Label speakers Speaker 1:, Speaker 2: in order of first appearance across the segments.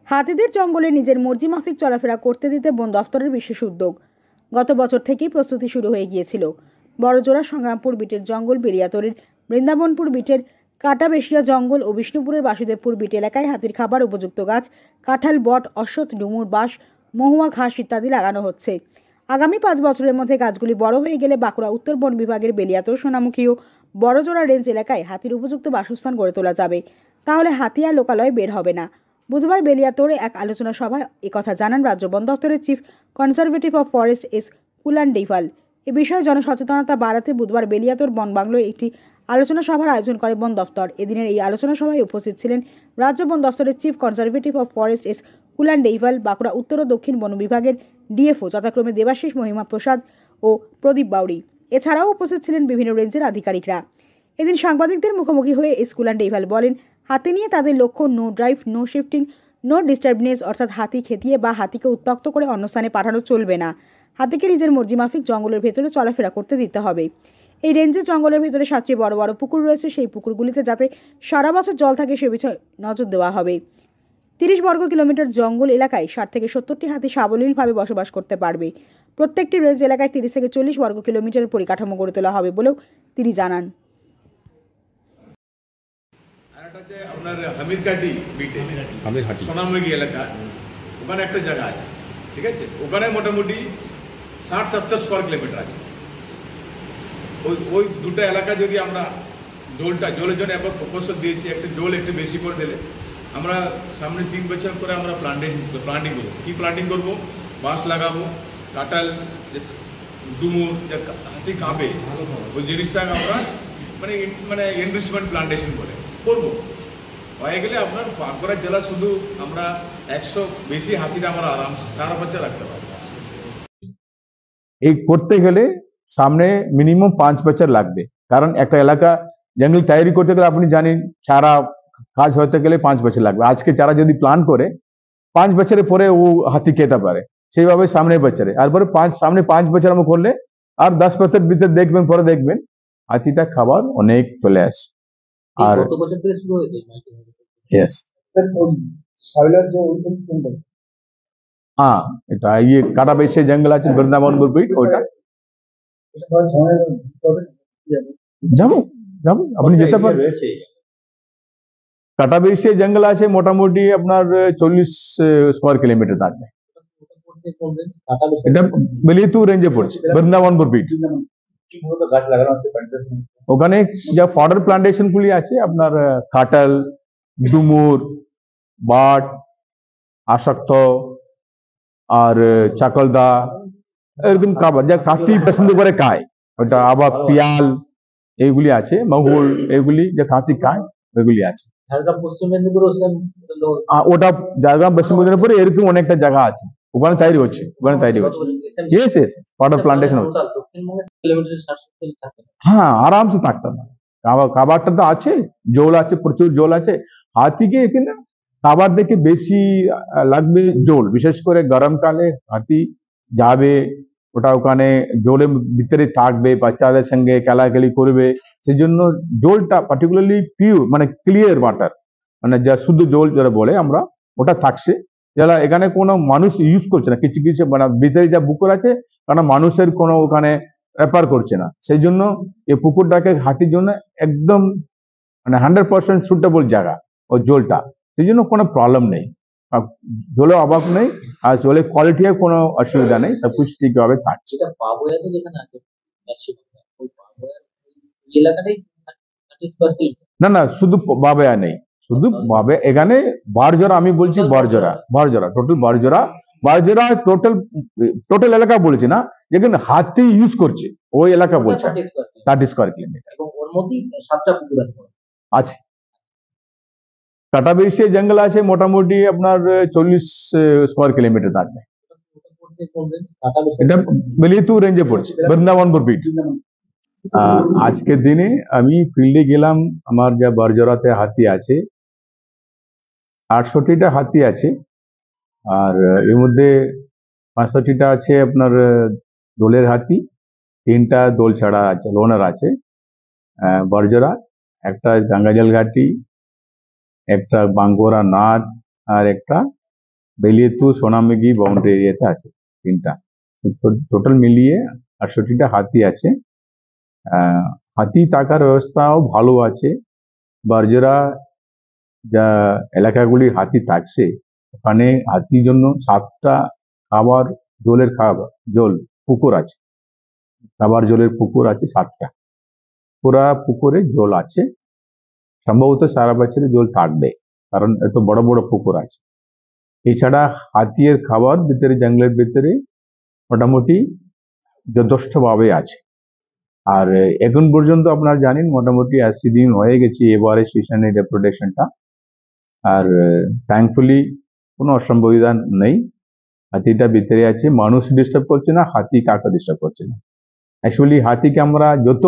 Speaker 1: হাতিদের জঙ্গলে নিজের মর্জি মাফিক চলাফেরা করতে দিতে বন দফতরের বিশেষ উদ্যোগ। গত বছর থেকেই প্রস্তুতি শুরু হয়ে গিয়েছিল। বড়জোড়া সংগ্রামপুর বিটের জঙ্গল, বেলিয়াতরের বৃন্দাবনপুর বিটের কাটাবেশিয়া জঙ্গল ও বিষ্ণুপুরের বাসুদেবপুর বিট এলাকায় হাতির খাবার উপযুক্ত গাছ কাঁঠাল, বট, অশ্বত্থ, ডুমুর, বাঁশ, মহুয়া ঘাস ইত্যাদি লাগানো হচ্ছে। আগামী 5 বছরের মধ্যে গাছগুলি বড় হয়ে গেলে বাঁকুড়া উত্তর বন বিভাগের বেলিয়াতর, সোনামুখী ও বড়জোড়া রেঞ্জ এলাকায় হাতির উপযুক্ত বাসস্থান গড়ে তোলা যাবে। তাহলে হাতি আর লোকালয়ে বের হবে না। বুধবার বেলিয়াতোড়ে এক আলোচনা সভায় একথা জানান রাজ্য বন দফতরের chief conservative of forest S Kulandaivel. এ বিষয়ে জনসচেতনতা বাড়াতে বুধবার বেলিয়াতোড় বন বাংলোয় একটি আলোচনা সভার আয়োজন করে বন দফতর। এদিনের এই আলোচনা সভায় উপস্থিত ছিলেন রাজ্য বন দফতরের chief conservative of forest S Kulandaivel, Bankura উত্তর ও দক্ষিণ বন বিভাগের ডিএফও যথাক্রমে দেবাশিস মহিমা প্রসাদ ও প্রদীপ বাউরি। এছাড়াও উপস্থিত ছিলেন বিভিন্ন রেঞ্জের আধিকারিকরা। এদিন সাংবাদিকদের মুখোমুখি হয়ে এস কুলান্ডেইভাল বলেন, হাতি নিয়ে তাদের লক্ষ্য no drive, no shifting, no disturbance, অর্থাৎ হাতি খেতিয়ে বা হাতিকে উত্ত্যক্ত করে অন্য স্থানে পাঠানো চলবে না। হাতিকে নিজের মর্জি মাফিক জঙ্গলের ভেতরে চলাফেরা করতে দিতে হবে। এই রেঞ্জে জঙ্গলের ভেতরে 7টি বড় বড় পুকুর রয়েছে। সেই পুকুরগুলিতে যাতে সারা বছর জল থাকে সে বিষয়ে নজর দেওয়া হবে। 30 বর্গ কিলোমিটার জঙ্গল এলাকায় 60 থেকে 70টি হাতি সাবলীলভাবে বসবাস করতে পারবে। প্রত্যেকটি রেঞ্জ এলাকায় 30 থেকে 40 বর্গ কিলোমিটারের পরিকাঠামো গড়ে তোলা হবে বলেও তিনি জানান।
Speaker 2: আপনার হামিরকাটি বিটে সোনামুখী এলাকা, ওখানে একটা জায়গা আছে, ঠিক আছে? ওখানে মোটামুটি 60-70 স্কোয়ার কিলোমিটার আছে। ওই দুটো এলাকা যদি আমরা জলের জন্য একবার প্রপোজাল দিয়েছি, একটা জল একটু বেশি করে দিলে আমরা সামনে 3 বছর করে আমরা প্লান্টিং করবো। কি প্লান্টিং করবো? বাঁশ লাগাবো, কাঁঠাল, ডুমুর, হাতি কাঁপে, ওই জিনিসটা আমরা মানে এনরিচমেন্ট প্লান্টেশন করে করবো। হয়ে গেলে আপনার বাঁকুড়া জেলা শুধু আমরা 100 বেশি হাতিটা আমরা আরামসে সারা বছর রাখতে পারবো।
Speaker 3: এই করতে গেলে সামনে মিনিমাম 5 বছর লাগবে, কারণ একটা এলাকা জঙ্গল তৈরি করতে গেলে আপনি জানেন চারা কাজ হতে গেলে 5 বছর লাগবে। আজকে চারা যদি প্ল্যান করে 5 বছরের পরে ও হাতি খেতে পারে, সেইভাবে সামনে বছরে আর পরে সামনে 5 বছর আমরা করলে আর 10 বছর ভিতরে দেখবেন, পরে দেখবেন হাতিটা খাবার অনেক চলে আসে। আর
Speaker 4: কত বছর থেকে শুরু হয়েছে?
Speaker 3: यस हाँ, এটা ये কাটাবেশে জঙ্গল আছে বৃন্দাবনপুর বিট, ওটা যাবো আপনি যেতে পারেন। কাটাবেশে জঙ্গল আছে মোটামুটি আপনার 40 স্কোয়ার কিলোমিটার থাকবে। এটা বেলিয়াতোর রেঞ্জে পড়ছে, বৃন্দাবনপুর বিট। ওখানে যা ফডার প্লান্টেশন গুলি আছে আপনার কাঁঠাল, ডুমুর, বাট, আসক্ত আর চাকলদা, এরকম খাবার যা হাতি পছন্দ করে খায়, ওটা আবার পিয়াল এইগুলি আছে, মহুল এগুলি যে হাতি খায় ওইগুলি আছে।
Speaker 4: ঝাড়গ্রাম পশ্চিম মেদিনীপুর,
Speaker 3: ওটা ঝাড়গ্রাম পশ্চিম মেদিনীপুরে এরকম অনেকটা জায়গা আছে, ওখানে তৈরি হচ্ছে, ইয়েস ফডার প্লান্টেশন হচ্ছে। হ্যাঁ, আরামসে থাকতে পারে। খাবারটা তো আছে, জল আছে, প্রচুর জল আছে। হাতিকে এখানে খাবার দেখে বেশি লাগবে জল, বিশেষ করে গরমকালে হাতি যাবে, ওটা ওখানে জলের ভিতরে থাকবে, বাচ্চাদের সঙ্গে খেলাখেলি করবে, সেই জন্য জলটা পার্টিকুলারলি পিওর মানে ক্লিয়ার ওয়াটার, মানে যা শুদ্ধ জল যারা বলে আমরা, ওটা থাকছে। যারা এখানে কোনো মানুষ ইউজ করছে না, কিছু কিছু মানে ভিতরে যা পুকুর আছে, কারণ মানুষের কোনো ওখানে ব্যাপার করছে না, সেই জন্য এই পুকুরটাকে হাতির জন্য একদম মানে 100% সুটেবল জায়গা ও জলটা, সেই জন্য কোনো প্রবলেম নেই, জলের অভাব নেই, আর জলের কোয়ালিটির কোনো অসুবিধা নেই, সবকিছু ঠিকভাবে থাকছে। না না, শুধু বাবুয়া নেই, শুধু বাবুয়া এখানে বড়জোড়া, আমি বলছি বড়জোড়া টোটাল বড়জোড়া টোটাল এলাকা বলছি না, যেখানে হাতি ইউজ করছে ওই এলাকা বলছে 30 স্কোয়ার কিলোমিটার আছে। কাটাবেশে জঙ্গল আছে মোটামুটি আপনার 40 স্কোয়ার কিলোমিটার থাকবে। এটা বেলিয়াতোর রেঞ্জে পড়ছে, বৃন্দাবনপুর বিট। আজকের দিনে আমি ফিল্ডে গেলাম, আমার যা বড়জোড়াতে হাতি আছে 68টা হাতি আছে, আর এর মধ্যে 65টা আছে আপনার দোলের হাতি, 3টা দোল ছাড়া আছে, লোনার আছে বড়জোড়া, একটা গঙ্গাজল ঘাটি, একটা বাঙ্গোরা নাথ, আর একটা বেলিয়েতু সোনামেঘি বাউন্ডারি এরিয়াতে আছে তিনটা। টোটাল মিলিয়ে 68টা হাতি আছে। হাতি থাকার ব্যবস্থাও ভালো আছে। বারজরা যা এলাকাগুলি হাতি থাকছে ওখানে হাতির জন্য 7টা খাবার জল পুকুর আছে, খাবার জলের পুকুর আছে 7টা। পুরা পুকুরে জল আছে, সম্ভবত সারা বছরে জল থাকবে কারণ এত বড় বড় পুকুর আছে। এছাড়া হাতির খাবার ভিতরে জঙ্গলের ভিতরে মোটামুটি যথেষ্টভাবে আছে। আর এখন পর্যন্ত আপনারা জানেন মোটামুটি 80 দিন হয়ে গেছে এবারে সিজনের রিপ্রোডাকশনটা। আর থ্যাঙ্কফুলি কোনো অসম্ভাবনা নেই, হাতিটা ভিতরে আছে, মানুষ ডিস্টার্ব করছে না, হাতি কাকে ডিস্টার্ব করছে না। অ্যাকচুয়ালি হাতিকে আমরা যত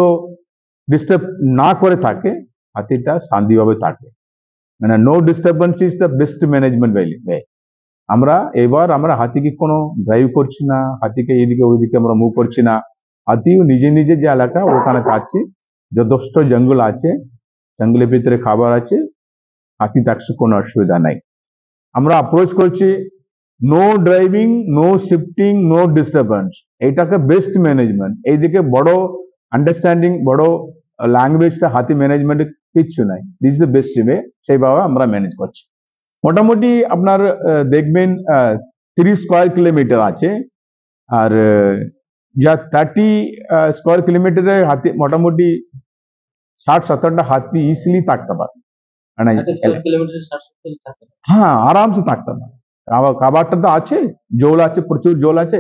Speaker 3: ডিস্টার্ব না করে থাকে হাতিটা শান্তিভাবে থাকে, মানে no disturbance is the best management way. আমরা হাতিকে কোনো ড্রাইভ করছি না, হাতিকে এইদিকে ওইদিকে আমরা মুভ করছি না। হাতিও নিজে নিজে যে এলাকা ওখানে থাকছে, যথেষ্ট জঙ্গল আছে, জঙ্গলের ভিতরে খাবার আছে, হাতি থাকছে, কোনো অসুবিধা নাই। আমরা অ্যাপ্রোচ করছি no driving, no shifting, no disturbance, এইটাকে বেস্ট ম্যানেজমেন্ট। এইদিকে বড় আন্ডারস্ট্যান্ডিং, বড় ল্যাঙ্গুয়েজটা হাতি ম্যানেজমেন্টে কিচ্ছু নাই, this is the best way, সেইভাবে আমরা ম্যানেজ করছি। মোটামুটি আপনার দেখবেন 30 স্কোয়ার কিলোমিটার আছে, আর যা 30 স্কোয়ার কিলোমিটারে হাতি মোটামুটি 60-70টা হাতি ইজিলি থাকতে পারে, মানে হ্যাঁ আরামসে থাকতে পারে। খাবারটা তো আছে, জল আছে, প্রচুর জল আছে।